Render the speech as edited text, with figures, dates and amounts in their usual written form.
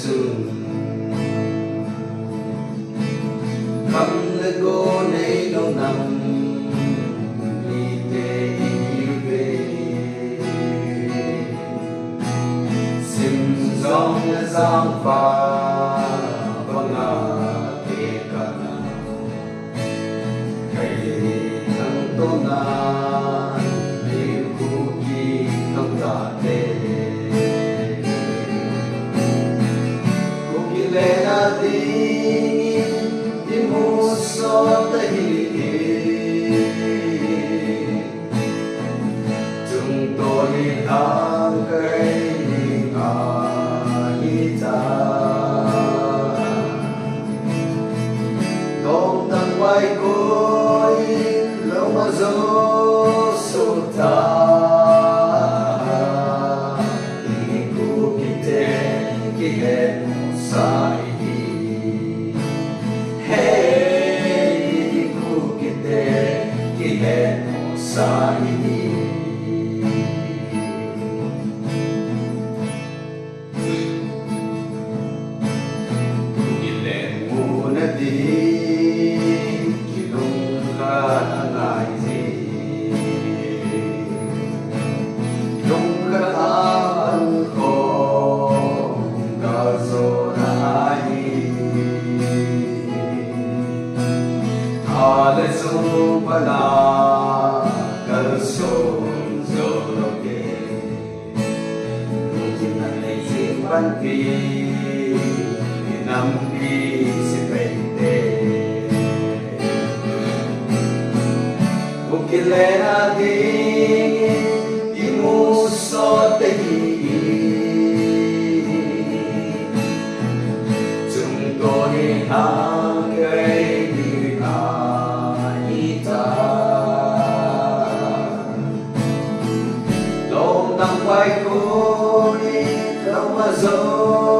chung không lẽ cô này đâu nằm đi về đi về xin dòng giang pha vang te kana kai thang to na đi cu ki không ta te le na ding di mu so ta hi chúng tôi đang cây ngà hi ta công tăng quay cối lâu mà gió sụt ta đi cu kite kite sai đi hey ku kite kite sai đi ile muna di kilung ka ngai di lung ka an ko ga zo ale so pala kal so zo ke jin na le sin ban ki nam pi se pente ukile na di mu so te chúng tôi hàng ngày quay cối lâu mà rồi